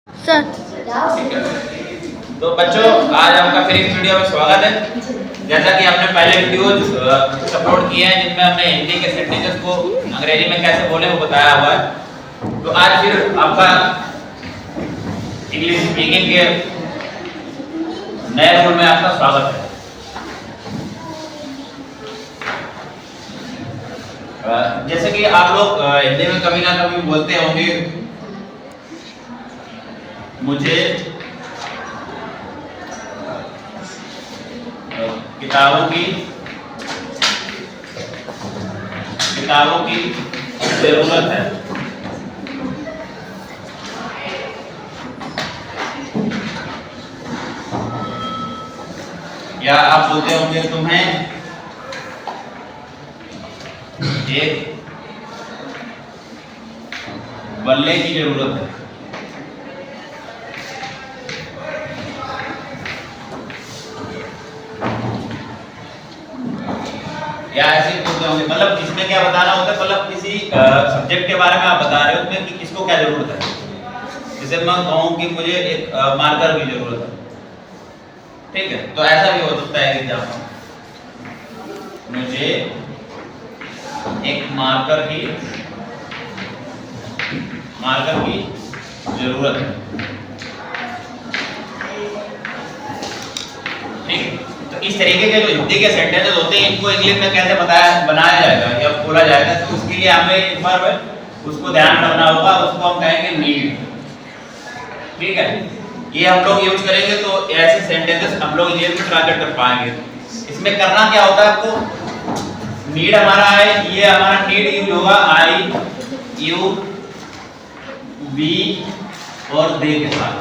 Sir. ठीक है। तो बच्चों आज आपका फिर इस वीडियो में स्वागत है। जैसा कि हमने पहले वीडियोज अपलोड किए हैं जिनमें हमने हिंदी के सेंटेंसेस को अंग्रेजी में कैसे बोले वो बताया हुआ है। तो आज फिर आपका इंग्लिश स्पीकिंग के नए रूल में आपका स्वागत है। जैसे कि आप लोग हिंदी में कभी ना कभी बोलते होंगे मुझे किताबों की जरूरत है। या आप बोलते होंगे तुम्हें एक बल्ले की जरूरत है। या ऐसे बोलते होंगे, मतलब इसमें क्या बताना होता है, मतलब किसी सब्जेक्ट के बारे में आप बता रहे हो उसमें कि किसको क्या जरूरत है। जैसे मैं कहूं कि मुझे एक मार्कर की जरूरत है, ठीक है, तो ऐसा भी हो सकता है कि मुझे एक मार्कर की जरूरत है, ठीक। तो इस तरीके के जो हिंदी के सेंटेंसेस होते हैं इनको इंग्लिश में कैसे बनाया जाएगा या बोला जाएगा, तो उसके लिए हमें एक बार उसको ध्यान रखना होगा। उसको हम कहेंगे नीड, ठीक है। ये हम लोग यूज करेंगे तो ऐसे सेंटेंसेस हम लोग इंग्लिश में ट्रांसलेट कर पाएंगे। इसमें करना क्या होता है, आपको नीड हमारा है, ये हमारा नीड यूज होगा आई यू वी और दे के साथ,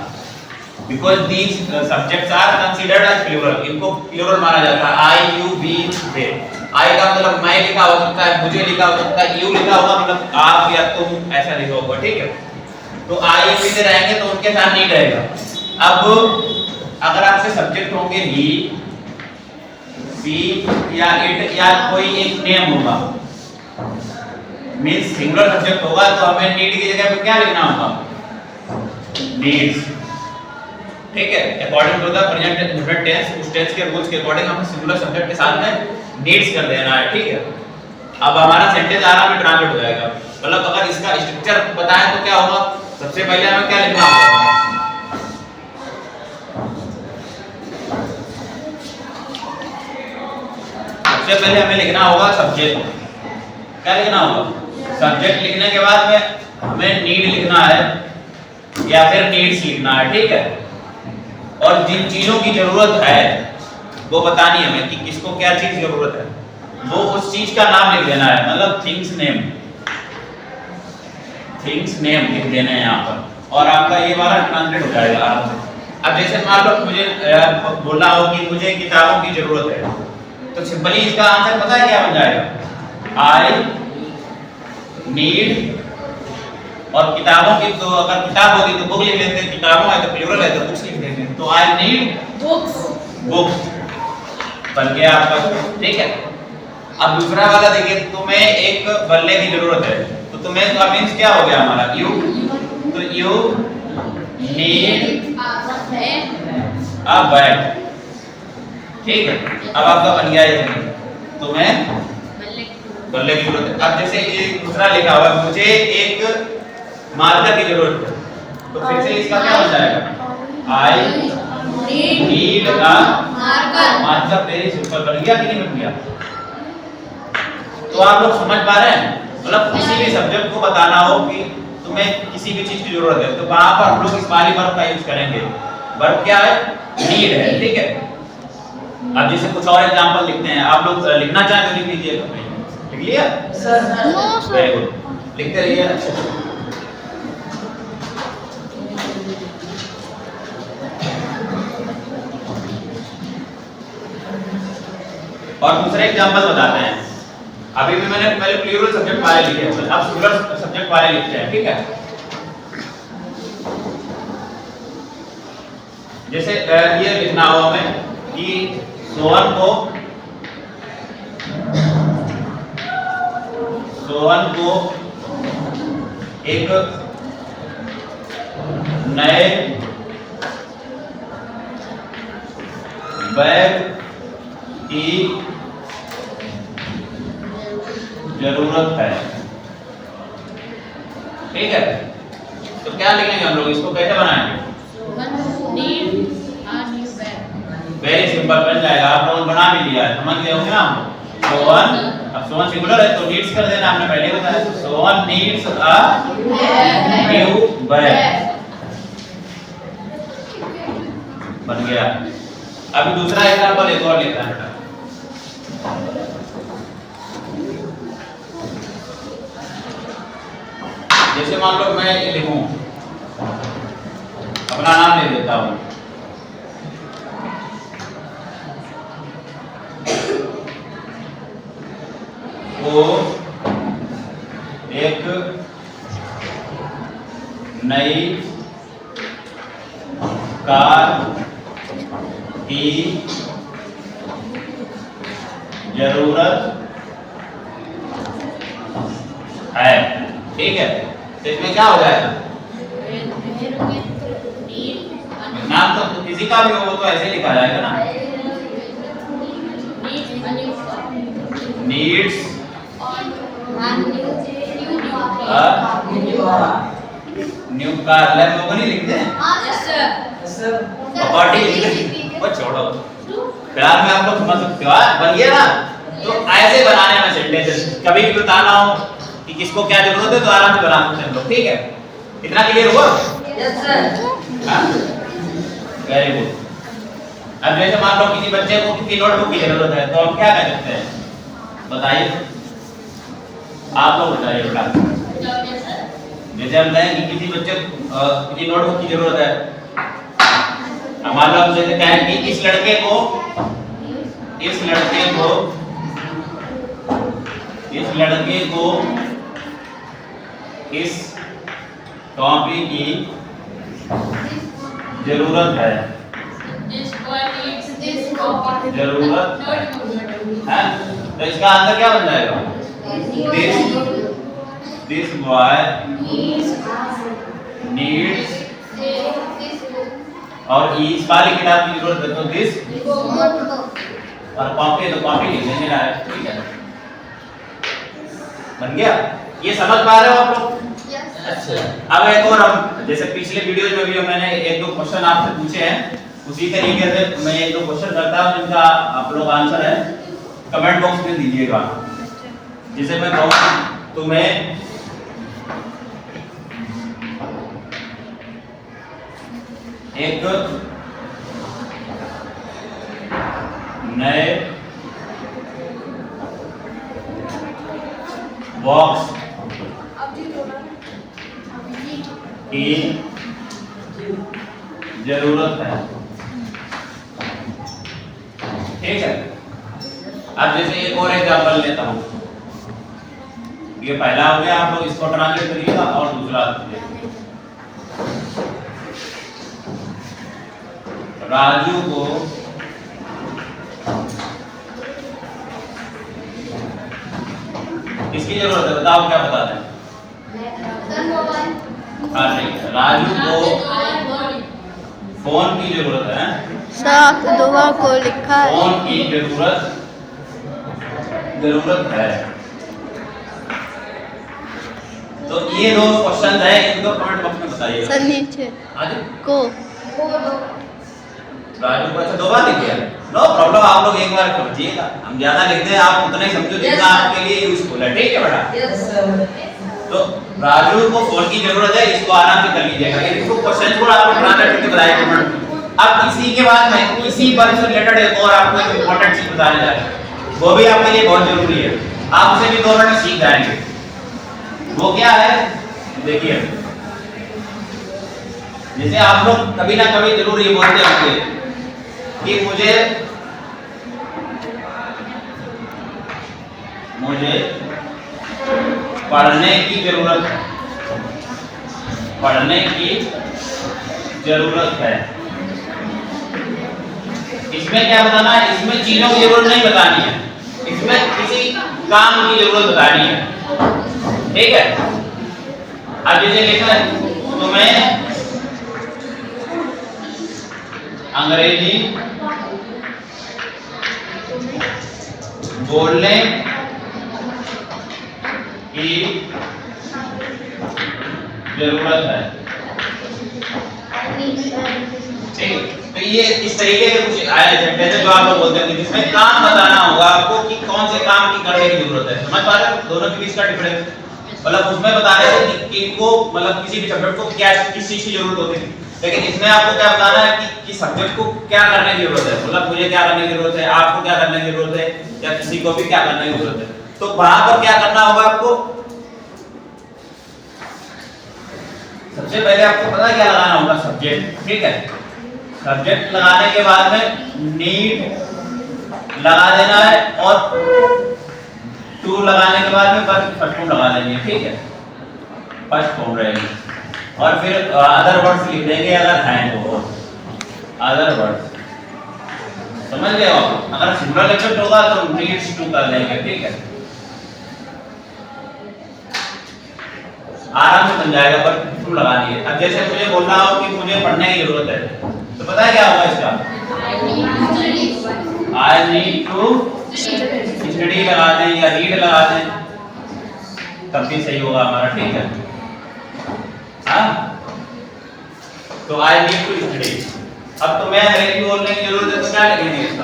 because these subjects are considered as plural. इनको प्लूरल माना जाता है, आई यू वी दे। आई का मतलब मैं लिखा हो सकता है, मुझे लिखा हो सकता है, यू लिखा होगा मतलब आप या तुम, ऐसा लिखा होगा, ठीक है। तो आई यू वी से रहेंगे तो उनके साथ नीड रहेगा। अब अगर आपसे सब्जेक्ट होंगे ही, सी या इट या कोई एक नेम होगा, मींस सिंगुलर सब्जेक्ट होगा, तो हमें नीड की जगह पे क्या लिखना होगा, नीड्स, ठीक है। According to the present indefinite tense, उस टेंस के रूल्स के अकॉर्डिंग हमें सिंगुलर सब्जेक्ट के साथ में नीड्स कर देना है, ठीक है। अब हमारा सेंटेंस आराम से ट्रांसलेट हो जाएगा। मतलब अगर इसका स्ट्रक्चर बताएं तो क्या होगा, सबसे पहले हमें क्या लिखना होगा, सबसे पहले हमें लिखना होगा सब्जेक्ट। क्या लिखना होगा, सब्जेक्ट। लिखने के बाद में हमें नीड लिखना है या फिर नीड्स लिखना है, ठीक है। और जिन चीजों की जरूरत है वो बतानी है हमें कि किसको क्या चीज की जरूरत है, वो उस चीज का नाम लिख देना है, मतलब थिंग्स नेम लिख देना है यहाँ पर, और आपका ये वाला ट्रांसलेट हो जाएगा आराम से। अब जैसे मान लो मुझे बोलना हो कि मुझे किताबों की जरूरत है, तो सिंपली इसका आंसर पता है क्या बन जाएगा, आई नीड, और किताबों की तो अगर किताब होगी तो बुक लिख लेते हैं, किताबों है तो प्लूरल है तो बुक्स लिख देते हैं, तो आई नीड बुक्स बन गया आपका, ठीक है। अब दूसरा वाला देखिए, तुम्हें एक बल्ले की जरूरत है, तो तुम्हें का मींस क्या हो गया हमारा, यू, तो यू नीड अ बैट, ठीक है। अब आपका बन गया ये, तुम्हें बल्ले की जरूरत है। अब जैसे ये दूसरा लिखा हुआ है, मुझे एक मार्कर की जरूरत है, तो फिर से इसका क्या हो जाएगा, I need a marker. Very simple, बन गया कि नहीं बन गया। तो आप लोग समझ पा रहे हैं, मतलब किसी भी सब्जेक्ट को बताना हो कि तुम्हें किसी भी चीज की जरूरत है, तो वहां पर हम लोग इस वाली वर्ब का यूज करेंगे। वर्ब क्या है, नीड है, ठीक है। अब जैसे कुछ और एग्जांपल लिखते हैं, आप लोग लिखना चाहें तो लिख लीजिए। लिख लिया सर? वेरी गुड, लिखते रहिए। अच्छा, और दूसरे एग्जांपल बताते हैं। अभी भी मैंने पहले प्लूरल सब्जेक्ट वाले लिखे हैं, अब सिंगुलर सब्जेक्ट वाले लिखते हैं, ठीक है। जैसे ये लिखना हो हमें कि सोहन को एक नए बैग की जरूरत है। ठीक है, तो क्या लिखेंगे हम लोग, इसको कैसे बनाएंगे? वेरी सिंपल बन जाएगा, आप लोगों ने बना भी लिया है, समझ गए होंगे ना। सोहन, अब सोहन सिंगुलर है तो नीड्स कर देना, हमने पहले बताया। Sohan needs a new bag, बन गया। अभी दूसरा एग्जांपल एक और लेते हैं बेटा। जैसे मान लो मैं ये लिखूं, अपना नाम ले देता हूं, वो एक नई कार की जरूरत है। ठीक है, तो इसमें क्या हो जाएगा? नाम तो किसी का भी हो तो ऐसे लिखा जाएगा ना, नीड्स न्यू कार। लोग नहीं लिखते हैं, वो छोड़ो, फिलहाल में आप लोग समझ सकते हो। बन गया ना, तो ऐसे बनाने में सेंटेंस कभी भी बताना हो कि किसको क्या जरूरत है तो आराम से बना सकते हैं लोग। ठीक है, इतना क्लियर हुआ? Yes sir. Very good. अब जैसे मान लो किसी बच्चे को किसी नोटबुक की जरूरत है तो हम क्या कर सकते हैं, बताइए, आप लोग बताइए बेटा। जैसे हम कहें कि किसी बच्चे को किसी नोटबुक की जरूरत है, मान लो हम जैसे कहें कि इस लड़के को इस कॉपी की जरूरत है, जरूरत है। तो इसका आंसर क्या बन जाएगा? दिस बॉय नीड्स, और इस वाली किताब की जरूरत है तो दिस, और कॉपी तो कॉपी लिख लेंगे डायरेक्ट। ठीक है, बन गया। ये समझ पा रहे हो आप लोग? अच्छा, अब एक और हम जैसे पिछले वीडियोज में भी मैंने एक दो क्वेश्चन आपसे पूछे हैं, उसी तरीके से मैं एक दो क्वेश्चन करता हूं जिनका आप लोग आंसर है कमेंट बॉक्स में दीजिएगा। जिसे मैं कहूं तुम्हें एक नए बॉक्स की जरूरत है। ठीक है, अब जैसे एक और एग्जांपल लेता हूं, ये पहला हो गया, आप लोग इसको ट्रांसलेट करिएगा और दूसरा राजू को किसकी जरूरत है, बताओ क्या बताते हैं? हाँ नहीं, राजू को फोन की जरूरत है। साफ दुआ को लिखा है, फोन की जरूरत है। तो ये दो क्वेश्चन है, इनको कमेंट बॉक्स में बताइए। सर नीचे को राजू को, अच्छा दो बार लिख दिया, नो प्रॉब्लम, आप लोग एक बार समझिएगा, हम ज्यादा लिखते हैं, आप उतना ही समझो जितना आपके लिए यूजफुल है। ठीक है बेटा? Yes sir. तो राजू को फोन की जरूरत है, इसको आराम से कर लीजिएगा। इसको क्वेश्चन को आपको ट्रांसलेट करके बताइए कमेंट। अब इसी के बाद मैं इसी पर से रिलेटेड एक और आपको एक इंपॉर्टेंट चीज बताने जा रहा हूं, वो भी आपके लिए बहुत जरूरी है, आप उसे भी 2 मिनट में सीख जाएंगे। वो क्या है देखिए, जैसे आप लोग कभी ना कभी जरूर ये बोलते होंगे कि मुझे पढ़ने की जरूरत है, पढ़ने की जरूरत है। इसमें क्या बताना है? इसमें चीजों की जरूरत नहीं बतानी है, इसमें किसी काम की जरूरत बतानी है। ठीक है, अब जैसे लिखा है तुम्हें अंग्रेजी बोलने की जरूरत है। ठीक, तो ये इस तरीके के कुछ आया जैसे जो आप लोग बोलते हैं जिसमें काम बताना होगा आपको कि कौन से काम की करने की जरूरत है। समझ पा रहे हो दोनों के बीच का डिफरेंस? मतलब उसमें बताना है कि इनको मतलब किसी भी सब्जेक्ट को क्या किस चीज की जरूरत होती है, लेकिन इसमें आपको क्या बताना है कि सब्जेक्ट को क्या करने की जरूरत है। मतलब मुझे क्या करने की जरूरत है, आपको क्या करने की जरूरत है, या किसी को भी क्या करने की जरूरत है। तो वहां पर क्या करना होगा आपको, सबसे पहले आपको पता क्या लगाना होगा, सब्जेक्ट। ठीक है, सब्जेक्ट लगाने के बाद में नीड लगा देना है और टू लगाने के बाद में बस फर्स्ट फॉर्म लगा देंगे। ठीक है, फर्स्ट फॉर्म रहेगी और फिर अदर वर्ड्स लिख देंगे अगर हैं तो अदर वर्ड्स। समझ गए आप? अगर सिंगल इफेक्ट होगा तो नीड्स टू कर देंगे। ठीक है, आराम से बन जाएगा, पर टू लगानी है। अब जैसे मुझे बोलना हो कि मुझे पढ़ने की जरूरत है तो पता है क्या होगा इसका, आई नीड टू स्टडी लगा दें या रीड लगा दें, तब भी सही होगा हमारा। ठीक है, हाँ, तो आई नीड टू स्टडी। अब तो मैं अंग्रेजी बोलने की जरूरत है तो क्या लिखेंगे इसका,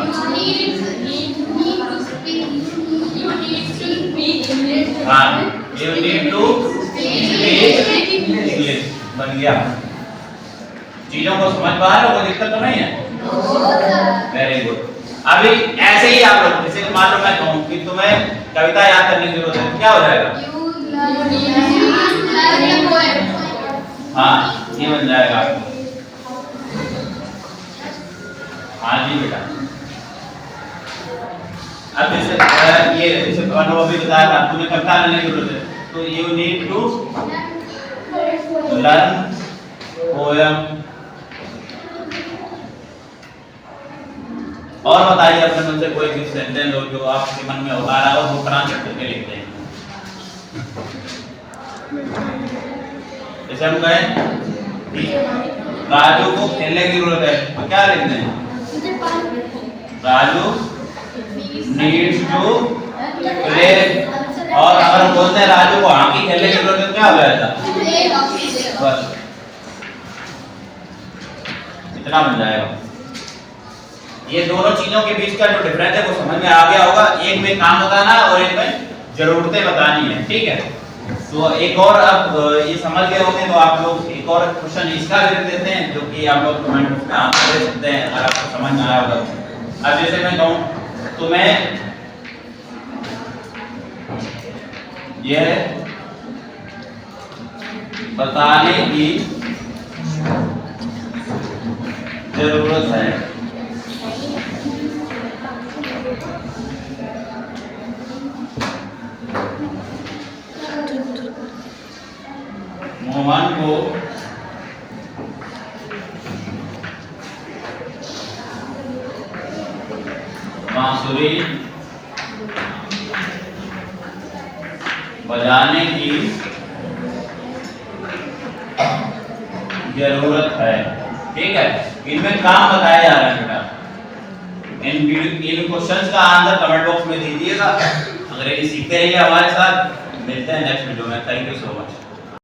हाँ, you need to speak English. बन गया। चीजों को समझ पा रहे हो, कोई दिक्कत तो नहीं है? Very good. अभी ऐसे ही आप लोग जैसे मान लो मैं कहूं कि तुम्हें कविता याद करने की जरूरत है, क्या हो जाएगा, हाँ, ये बन जाएगा। हाँ जी बेटा, अब जैसे ये जैसे अनुभव भी बताया था, तुम्हें कविता करने की जरूरत है तो you need to learn poem. और बताइए अपने मन से कोई भी सेंटेंस हो जो आपके मन में आ रहा हो वो प्रांत करके लिख दें। जैसे हम कहें राजू को खेलने की जरूरत है तो क्या लिख दें, राजू नीड्स टू प्ले। और अगर हम बोलते हैं राजू को हॉकी खेलने की जरूरत है तो क्या हो जाएगा, बस इतना बन जाएगा। ये दोनों चीजों के बीच का जो डिफरेंस है वो समझ में आ गया होगा। एक में काम बताना और एक में जरूरतें बतानी है। ठीक है, तो एक और अब ये समझ गए होंगे तो आप लोग एक और क्वेश्चन इसका भी लिख देते हैं जो कि आप लोग कमेंट में आंसर दे सकते हैं अगर आपको समझ में आया होगा। अब जैसे मैं कहूं तो मैं यह बताने की जरूरत है मोहन को बांसुरी बजाने की जरूरत है। ठीक है, इनमें काम बताया जा रहा है बेटा। इन क्वेश्चंस का आंसर कमेंट बॉक्स में दीजिएगा। अंग्रेजी सीखते रहिए हमारे साथ। मिलते हैं नेक्स्ट वीडियो में। Thank you so much.